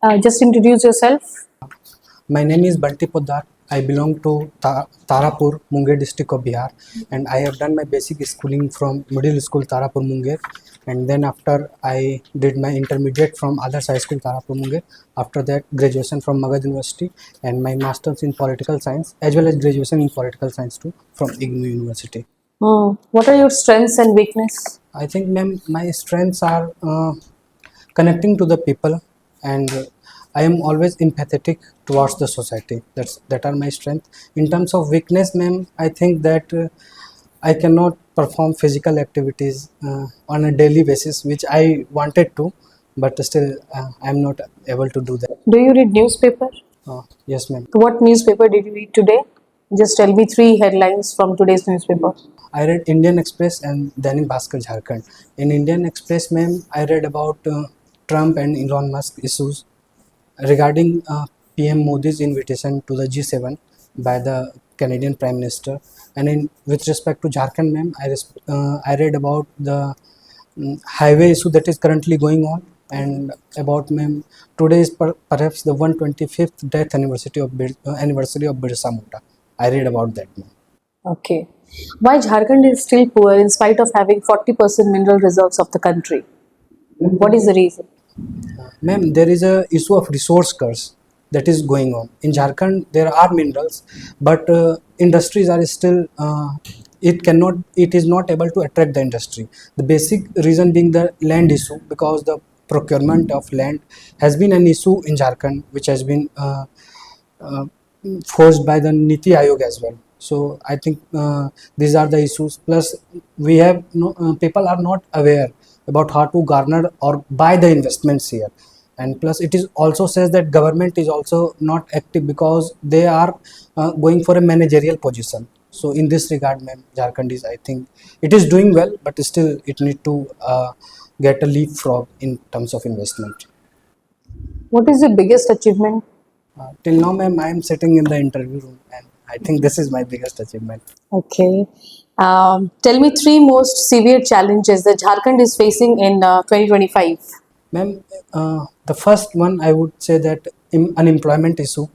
Just introduce yourself. My name is Banti Poddar. I belong to Tarapur, Munger district of Bihar, and I have done my basic schooling from middle school Tarapur, Munger, and then after I did my intermediate from Adarsh High School Tarapur, Munger. After that, graduation from Magad University and my masters in political science as well as graduation in political science too from IGNOU University. What are your strengths and weakness? I think, ma'am, my strengths are connecting to the people, and I am always empathetic towards the society. That are my strength. In terms of weakness, ma'am, I think that I cannot perform physical activities on a daily basis, which I wanted to, but still I am not able to do that. Do you read newspaper? Yes, ma'am. What newspaper did you read today? Just tell me three headlines from today's newspaper. I read Indian Express and Dainik Bhaskar Jharkhand. In Indian Express, ma'am, I read about Trump and Elon Musk issues regarding PM Modi's invitation to the G7 by the Canadian Prime Minister. And with respect to Jharkhand, ma'am, I read about the highway issue that is currently going on, and about, ma'am, today is perhaps the 125th death anniversary of Birsa Munda. I read about that, ma'am. Okay. Why Jharkhand is still poor in spite of having 40% mineral reserves of the country? What is the reason? Ma'am, there is a issue of resource curse that is going on in Jharkhand. There are minerals, but industries are still it is not able to attract the industry. The basic reason being the land issue, because the procurement of land has been an issue in Jharkhand, which has been uh, forced by the Niti Aayog as well. So I think these are the issues. Plus, we have people are not aware about how to garner or buy the investments here. And plus, it is also says that government is also not active because they are going for a managerial position. So in this regard, ma'am, Jharkhand is, I think, it is doing well, but still it need to get a leapfrog in terms of investment. What is your biggest achievement? Till now, ma'am, I am sitting in the interview room, and I think this is my biggest achievement. Okay. Tell me three most severe challenges that Jharkhand is facing in 2025. Ma'am, the first one I would say that unemployment issue,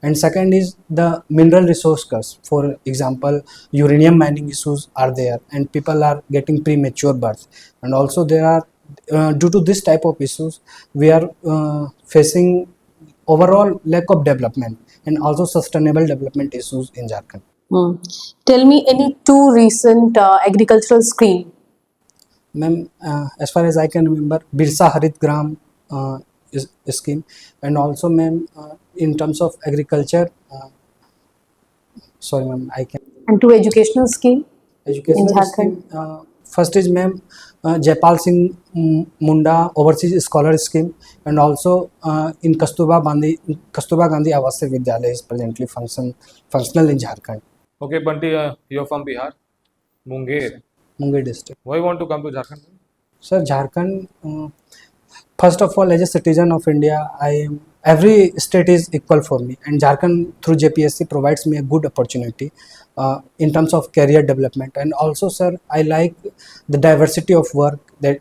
and second is the mineral resource curse. For example, uranium mining issues are there, and people are getting premature birth, and also there are due to this type of issues, we are facing overall lack of development and also sustainable development issues in Jharkhand. Hmm. Tell me any two recent agricultural scheme. Ma'am, as far as I can remember, Birsa Harit Gram is scheme, and also, ma'am, in terms of agriculture, sorry, ma'am, I can And two educational scheme in educational Jharkhand. scheme. First is, ma'am, Jaipal Singh Munda Overseas Scholar Scheme, and also in Kasturba Gandhi Awasya Vidyalaya is presently functional in Jharkhand, Okay, Bunty, you're from Bihar, Munger. Munger district. Why you want to come to Jharkhand? Sir, Jharkhand, first of all, as a citizen of India, every state is equal for me, and Jharkhand through JPSC provides me a good opportunity in terms of career development. And also, sir, I like the diversity of work that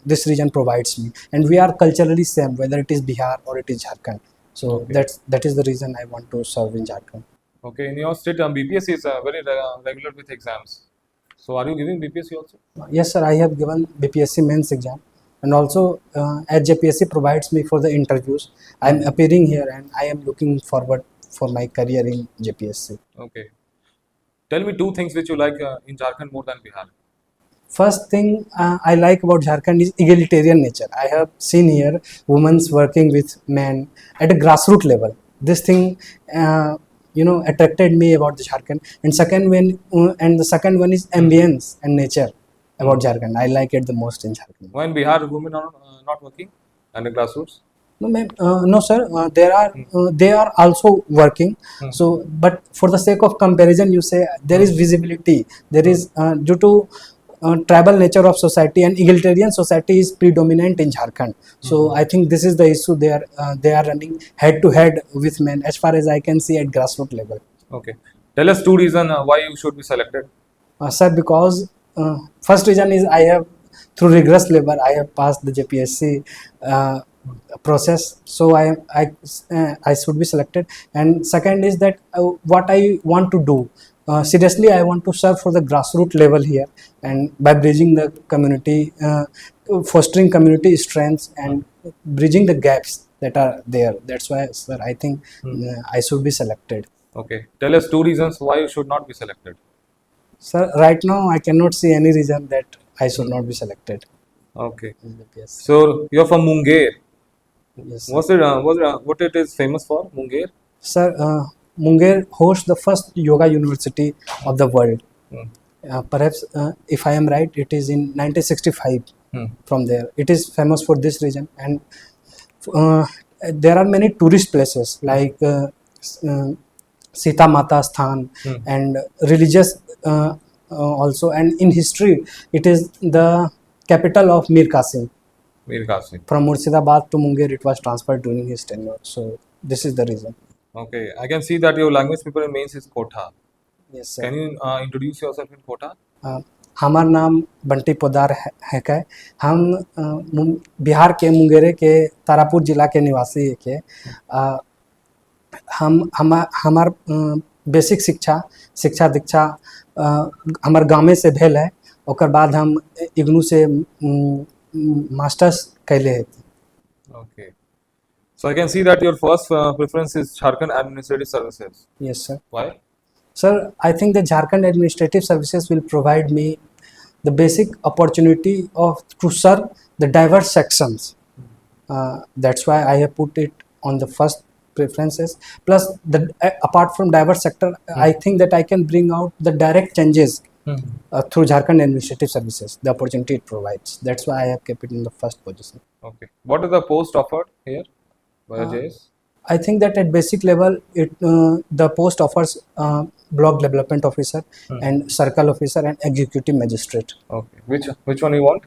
this region provides me, and we are culturally same, whether it is Bihar or it is Jharkhand. So Okay. that is the reason I want to serve in Jharkhand. Okay, in your state, BPSC is very regular with exams. So are you giving BPSC also? Yes, sir, I have given BPSC mains exam, and also as JPSC provides me for the interviews, I am appearing here and I am looking forward for my career in JPSC. Okay. Tell me two things which you like in Jharkhand more than Bihar. First thing I like about Jharkhand is egalitarian nature. I have seen here women's working with men at a grassroots level. This thing, attracted me about the Jharkhand. And the second one is ambience and nature about Jharkhand. I like it the most in Jharkhand. Why in Bihar women are not working and the grassroots? No, ma'am, no, sir. They are also working. So, but for the sake of comparison, you say there is visibility. There is due to tribal nature of society, and egalitarian society is predominant in Jharkhand. So I think this is the issue. They are running head to head with men, as far as I can see at grassroots level. Okay. Tell us two reasons why you should be selected. Sir, because first reason is I have through rigorous labor I have passed the JPSC process, so I should be selected. And second is that what I want to do, seriously I want to serve for the grassroots level here, and by bridging the community, fostering community strengths and bridging the gaps that are there. That's why, sir, I think I should be selected. Okay. Tell us two reasons why you should not be selected. Sir, right now I cannot see any reason that I should not be selected. Okay. Yes, So you're from Munger. yes, sir. What it is famous for, Munger? Sir, Munger hosts the first yoga university of the world. Hmm. Perhaps, if I am right, it is in 1965. Hmm. From there, it is famous for this region, and uh, there are many tourist places like uh, Sita Mata Sthan Hmm. and religious also. And in history, it is the capital of Mir Qasim. Mir Qasim. From Murshidabad to Munger, it was transferred during his tenure. So this is the reason. Okay. I can see that your language paper in mains is Kotha. Yes, sir. Can you introduce yourself in Kotha? हमार नाम बंटी पोदार है के हम बिहार के मुंगेरे के तारापुर जिला के निवासी है के हमार बेसिक शिक्षा दीक्षा हमार गाँव से भेल है। ओकर बाद हम इग्नू से मास्टर्स कैले है। Okay. So I can see that your first preference is Jharkhand Administrative Services. Yes, sir. Why? Sir, I think the Jharkhand Administrative Services will provide me the basic opportunity to serve the diverse sections. That's why I have put it on the first preferences. Plus, apart from diverse sector, I think that I can bring out the direct changes through Jharkhand Administrative Services, the opportunity it provides. That's why I have kept it in the first position. Okay. What is the post offered here by JS? I think that at basic level, the post offers block development officer and circle officer and executive magistrate. Okay. Which one you want?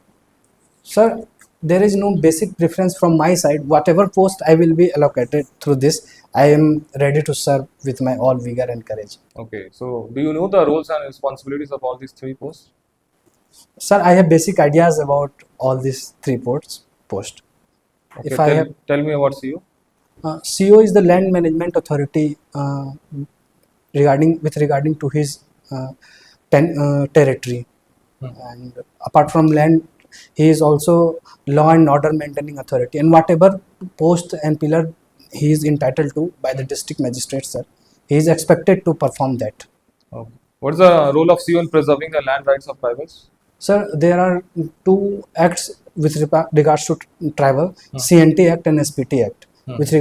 Sir, there is no basic preference from my side. Whatever post I will be allocated through this, I am ready to serve with my all vigor and courage. Okay. So do you know the roles and responsibilities of all these three posts? Sir, I have basic ideas about all these three posts. Okay. If I have tell me about CEO. CO is the land management authority regarding to his territory, and apart from land, he is also law and order maintaining authority, and whatever post and pillar he is entitled to by the district magistrate, sir, he is expected to perform that. Okay. What is the role of CEO in preserving the land rights of tribals? Sir, there are two acts with regards to tribal, CNT Act and SPT Act. With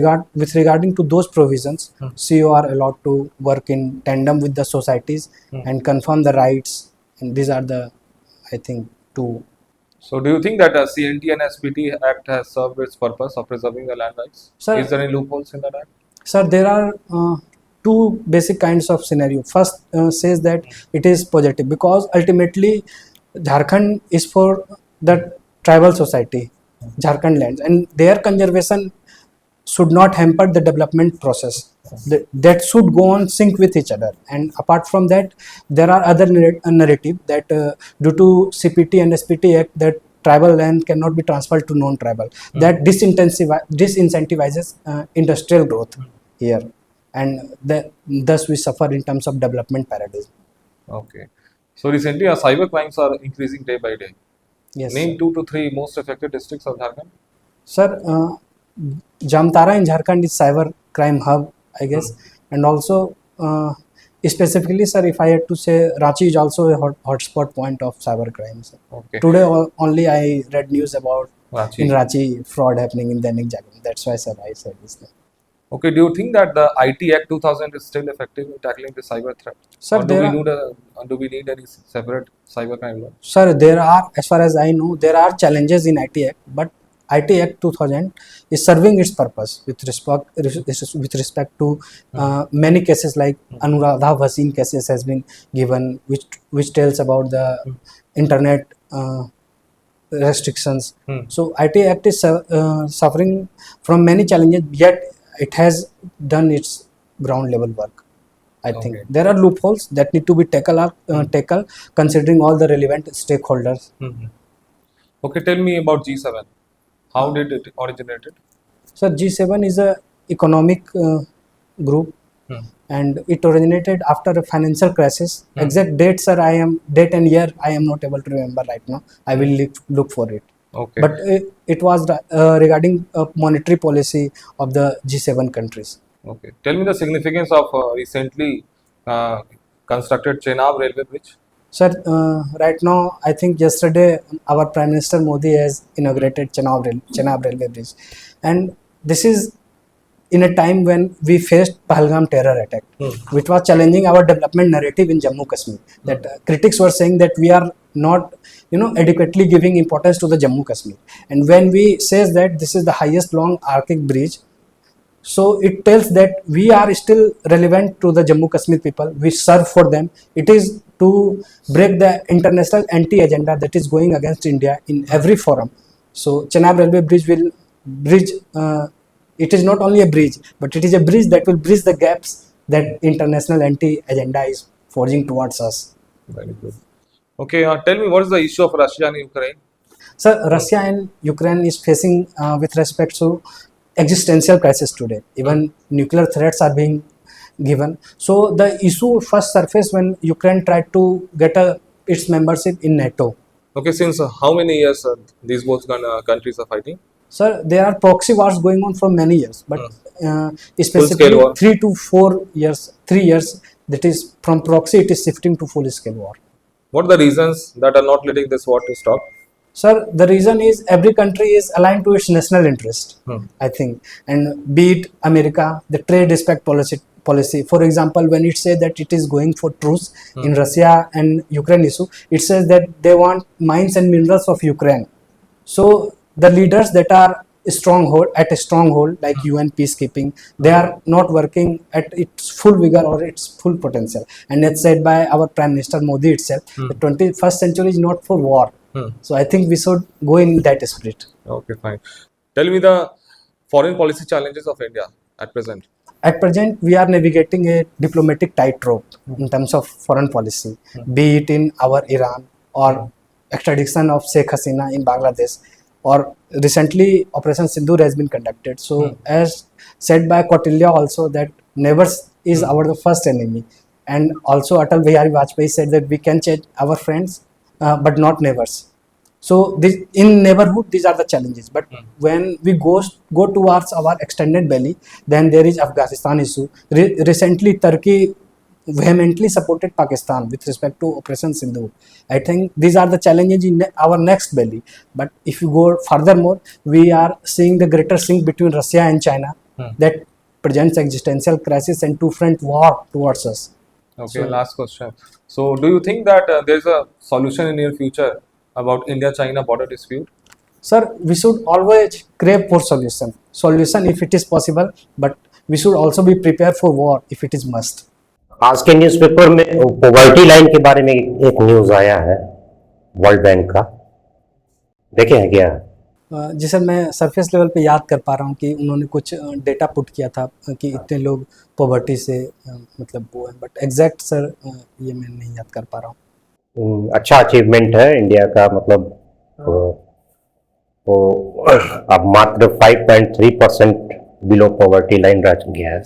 regarding to those provisions, CO are allowed to work in tandem with the societies and confirm the rights. And these are the, I think, two. So do you think that CNT and SPT Act has served its purpose of preserving the land rights? Sir, is there any loopholes in that act? Sir, there are two basic kinds of scenario. First says that it is positive because ultimately Jharkhand is for the tribal society, Jharkhand lands, and their conservation should not hamper the development process. That should go on sync with each other. And apart from that, there are other narrative that due to CPT and SPT Act, that tribal land cannot be transferred to non-tribal. That disincentivizes industrial growth here, and thus we suffer in terms of development paradigm. Okay. So recently, cyber crimes are increasing day by day. Yes. Name Sir. 2 to 3 most affected districts of Jharkhand. Sir, Jamtara in Jharkhand is cyber crime hub, I guess, and also specifically, sir, if I had to say, Ranchi is also a hotspot point of cyber crime. Sir. Okay. Today only I read news about Ranchi. in Ranchi fraud happening in Dainik Jagran. That's why, sir, I said this thing. Okay. Do you think that the IT Act 2000 is still effective in tackling the cyber threat? Sir, or do we need any separate cyber crime law? Sir, there are, as far as I know, there are challenges in IT Act, but IT Act 2000 is serving its purpose with respect to many cases like Anuradha Bhasin cases has been given, which tells about the internet restrictions. So IT Act is suffering from many challenges, yet it has done its ground level work. I think there are loopholes that need to be tackled considering all the relevant stakeholders. Okay, tell me about G7. How did it originated? Sir, G7 is a economic group, Hmm. and it originated after a financial crisis. Exact date, sir, date and year I am not able to remember right now. I will look for it. Okay. But it was regarding monetary policy of the G7 countries. Okay. Tell me the significance of recently uh, constructed Chenab railway bridge. Sir, right now, I think yesterday our Prime Minister Modi has inaugurated Chenab railway bridge, and this is in a time when we faced Pahalgam terror attack, which was challenging our development narrative in Jammu Kashmir. That critics were saying that we are not, adequately giving importance to the Jammu Kashmir, and when we says that this is the highest long arctic bridge, so it tells that we are still relevant to the Jammu Kashmir people. We serve for them. It is to break the international anti-agenda that is going against India in every forum. So Chenab railway bridge will bridge. It is not only a bridge, but it is a bridge that will bridge the gaps that international anti-agenda is forging towards us. Very good. Okay. Tell me, what is the issue of Russia and Ukraine? So Russia and Ukraine is facing with respect to existential crisis today. Even nuclear threats are being given. So the issue first surfaced when Ukraine tried to get its membership in NATO. Okay. Since how many years these both countries are fighting? Sir, there are proxy wars going on for many years, but Full-scale specifically war. 3 to 4 years, 3 years, that is from proxy it is shifting to full scale war. What are the reasons that are not letting this war to stop? Sir, the reason is every country is aligned to its national interest, I think, and be it America, the trade respect policy. For example, when it says that it is going for truce in Russia and Ukraine issue, it says that they want mines and minerals of Ukraine. So the leaders that are at a stronghold like UN peacekeeping, they are not working at its full vigor or its full potential. And that's said by our Prime Minister Modi itself. The 21st century is not for war. So I think we should go in that spirit. Okay, fine. Tell me the foreign policy challenges of India at present. At present, we are navigating a diplomatic tightrope in terms of foreign policy, be it in our Iran or extradition of Sheikh Hasina in Bangladesh, or recently Operation Sindoor has been conducted. So as said by Kautilya also, that neighbors is our the first enemy, and also Atal Bihari Vajpayee said that we can change our friends but not neighbors. So in neighborhood, these are the challenges. But when we go towards our extended belly, then there is Afghanistan issue. Recently, Turkey vehemently supported Pakistan with respect to Operation Sindoor. I think these are the challenges in our next belly. But if you go furthermore, we are seeing the greater sink between Russia and China that presents existential crisis and two-front war towards us. Okay, last question. So, do you think that there is a solution in near future about India-China border dispute? Sir, we should always crave for solution if it is possible, but we should also be prepared for war if it is must. आज के newspaper में poverty line के बारे में एक news आया है world bank का, देखे हैं क्या? जी सर, मैं सरफेस लेवल पे याद कर पा रहा हूँ कि उन्होंने कुछ डेटा पुट किया था कि इतने लोग पॉवर्टी से मतलब वो है, बट एग्जैक्ट सर ये मैं नहीं याद कर पा रहा हूँ. अच्छा अचीवमेंट है इंडिया का, मतलब वो अब मात्र 5.3% बिलो पॉवर्टी लाइन रह गया है.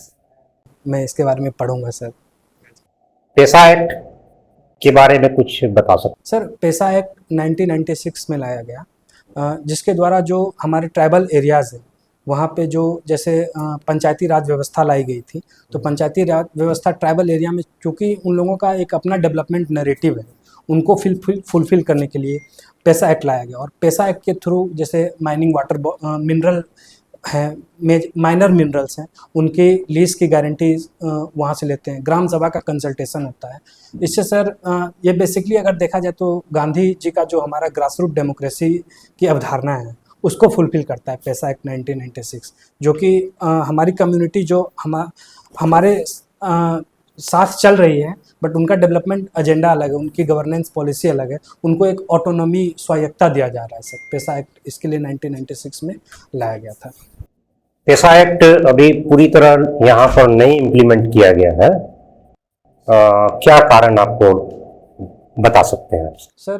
मैं इसके बारे में पढ़ूंगा सर. पेसा एक्ट के बारे में कुछ बता सकते? सर, पेसा एक्ट 1996 में लाया गया, जिसके द्वारा जो हमारे ट्राइबल एरियाज़ हैं वहाँ पे जो जैसे पंचायती राज व्यवस्था लाई गई थी, तो पंचायती राज व्यवस्था ट्राइबल एरिया में चूँकि उन लोगों का एक अपना डेवलपमेंट नैरेटिव है, उनको फुलफिल करने के लिए पेसा एक्ट लाया गया. और पेसा एक्ट के थ्रू जैसे माइनिंग वाटर मिनरल हैं, माइनर मिनरल्स हैं, उनकी लीज की गारंटीज वहाँ से लेते हैं. ग्राम सभा का कंसल्टेशन होता है. इससे सर ये बेसिकली अगर देखा जाए तो गांधी जी का जो हमारा ग्रास रूट डेमोक्रेसी की अवधारणा है उसको फुलफिल करता है पेसा एक्ट 1996, जो कि हमारी कम्युनिटी जो हमारे साथ चल रही है, बट उनका डेवलपमेंट एजेंडा अलग है, उनकी गवर्नेंस पॉलिसी अलग है, उनको एक ऑटोनॉमी स्वायत्ता दिया जा रहा है सर. पेसा एक्ट इसके लिए 1996 में लाया गया था. पेसा एक्ट अभी पूरी तरह यहाँ पर नहीं इम्प्लीमेंट किया गया है, क्या कारण आपको बता सकते हैं? सर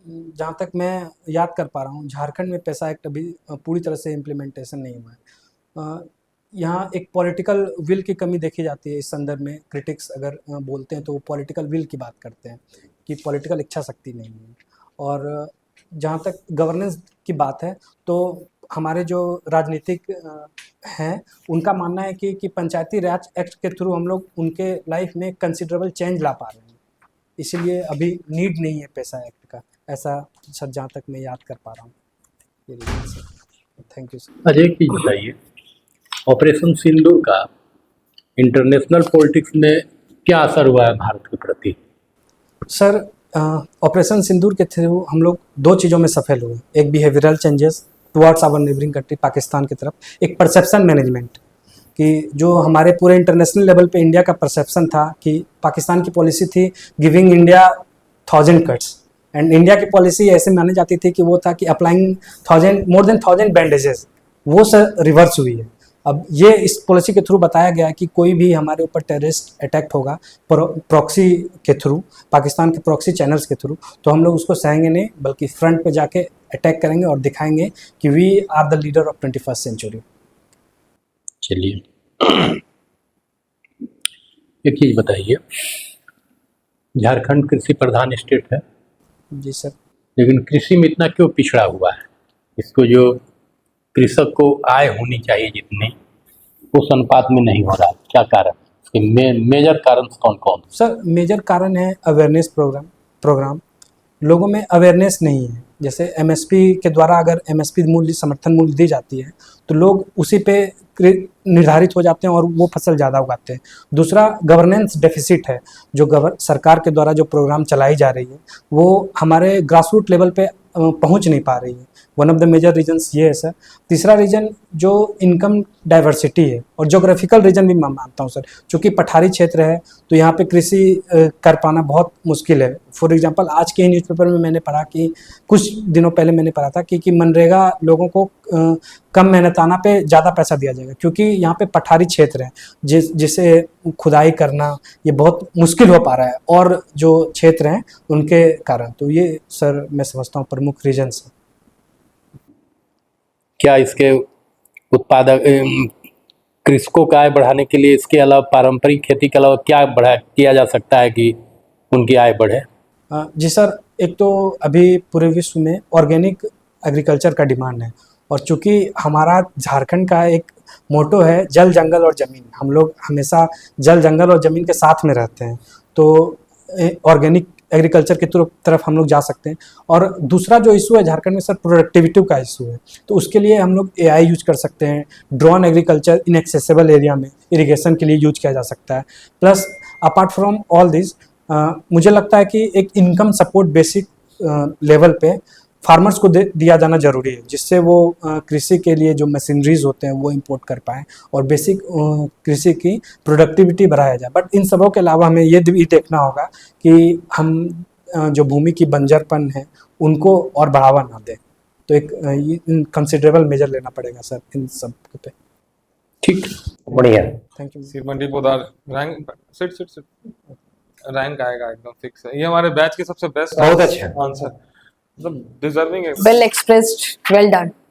जहाँ तक मैं याद कर पा रहा हूँ, झारखंड में पैसा एक्ट अभी पूरी तरह से इम्प्लीमेंटेशन नहीं हुआ है। यहाँ एक पॉलिटिकल विल की कमी देखी जाती है। इस संदर्भ में क्रिटिक्स अगर बोलते हैं तो वो पॉलिटिकल विल की बात करते हैं कि पॉलिटिकल इच्छा शक्ति नहीं है। और जहाँ तक गवर्नेंस की बात है तो हमारे जो राजनीतिक हैं उनका मानना है कि पंचायती राज एक्ट के थ्रू हम लोग उनके लाइफ में कंसिडरेबल चेंज ला पा रहे हैं, इसीलिए अभी नीड नहीं है पैसा एक्ट का, ऐसा सर जहाँ तक मैं याद कर पा रहा हूँ। ये reason sir. Thank you sir. Ajay एक चीज बताइए, ऑपरेशन सिंदूर का इंटरनेशनल पॉलिटिक्स में क्या असर हुआ है भारत के प्रति? सर ऑपरेशन सिंदूर के थ्रू हम लोग दो चीज़ों में सफल हुए। एक behavioural changes towards our neighbouring country Pakistan की तरफ, एक परसेप्शन मैनेजमेंट कि जो हमारे पूरे इंटरनेशनल लेवल पे इंडिया का परसेप्शन था कि पाकिस्तान की पॉलिसी थी giving India 1000 cuts, and India की पॉलिसी ऐसे मानी जाती थी कि वो था कि अप्लाइंग मोर देन 1000 बैंडेजेस, वो सर रिवर्स हुई है। अब ये इस पॉलिसी के थ्रू बताया गया है कि कोई भी हमारे ऊपर टेररिस्ट अटैक होगा प्रॉक्सी के थ्रू, पाकिस्तान के प्रॉक्सी चैनल्स के थ्रू, तो हम लोग उसको सहेंगे नहीं बल्कि फ्रंट पे जाके अटैक करेंगे और दिखाएंगे कि we are the leader of 21st century. चलिए एक चीज बताइए, झारखंड कृषि प्रधान स्टेट है, जी सर। लेकिन कृषि में इतना क्यों पिछड़ा हुआ है? इसको जो कृषक को आय होनी चाहिए जितनी, उस अनुपात में नहीं हो रहा, क्या कारण? इसके मेजर कारण कौन कौन? सर मेजर कारण है अवेयरनेस प्रोग्राम लोगों में अवेयरनेस नहीं है। जैसे एमएसपी के द्वारा अगर एमएसपी मूल्य समर्थन मूल्य दी जाती है तो लोग उसी पे निर्धारित हो जाते हैं और वो फसल ज़्यादा उगाते हैं। दूसरा गवर्नेंस डेफिसिट है, जो सरकार के द्वारा जो प्रोग्राम चलाई जा रही है वो हमारे ग्रासरूट लेवल पे पहुंच नहीं पा रही है। One of the major reasons ये है सर। तीसरा रीजन जो इनकम डाइवर्सिटी है और जोग्राफिकल रीजन भी मैं मानता हूँ सर, चूँकि पठारी क्षेत्र है तो यहाँ पे कृषि कर पाना बहुत मुश्किल है। फॉर एग्जांपल आज के ही न्यूज़पेपर में मैंने पढ़ा कि कुछ दिनों पहले मैंने पढ़ा था कि मनरेगा लोगों को कम मेहनताना पे ज़्यादा पैसा दिया जाएगा, क्योंकि यहाँ पे पठारी क्षेत्र है जिसे खुदाई करना ये बहुत मुश्किल हो पा रहा है और जो क्षेत्र हैं उनके कारण। तो ये सर मैं समझता हूँ प्रमुख रीजन्स है। क्या इसके उत्पादक कृषकों का आय बढ़ाने के लिए इसके अलावा पारंपरिक खेती के अलावा क्या किया जा सकता है कि उनकी आय बढ़े? जी सर, एक तो अभी पूरे विश्व में ऑर्गेनिक एग्रीकल्चर का डिमांड है और चूंकि हमारा झारखंड का एक मोटो है जल जंगल और ज़मीन, हम लोग हमेशा जल जंगल और ज़मीन के साथ में रहते हैं, तो ऑर्गेनिक एग्रीकल्चर की तरफ हम लोग जा सकते हैं। और दूसरा जो इशू है झारखंड में सर प्रोडक्टिविटी का इशू है, तो उसके लिए हम लोग एआई यूज कर सकते हैं। ड्रोन एग्रीकल्चर इनएक्सेसिबल एरिया में इरिगेशन के लिए यूज किया जा सकता है। Plus apart from all this मुझे लगता है कि एक इनकम सपोर्ट बेसिक लेवल पे फार्मर्स को दिया जाना जरूरी है, जिससे वो कृषि के लिए जो मशीनरीज होते हैं वो इंपोर्ट कर पाएँ और बेसिक कृषि की प्रोडक्टिविटी बढ़ाया जाए। बट इन सबों के अलावा हमें ये भी देखना होगा कि हम जो भूमि की बंजरपन है उनको और बढ़ावा ना दें, तो एक कंसिडरेबल मेजर लेना पड़ेगा सर इन सब पे। ठीक, बढ़िया। Thank you. सीमंडी पोदार रैंक सिट रैंक आएगा एकदम फिक्स है। ये हमारे बैच के सबसे बेस्ट बहुत अच्छा आंसर, मतलब डिजर्विंग है। Well expressed, well done.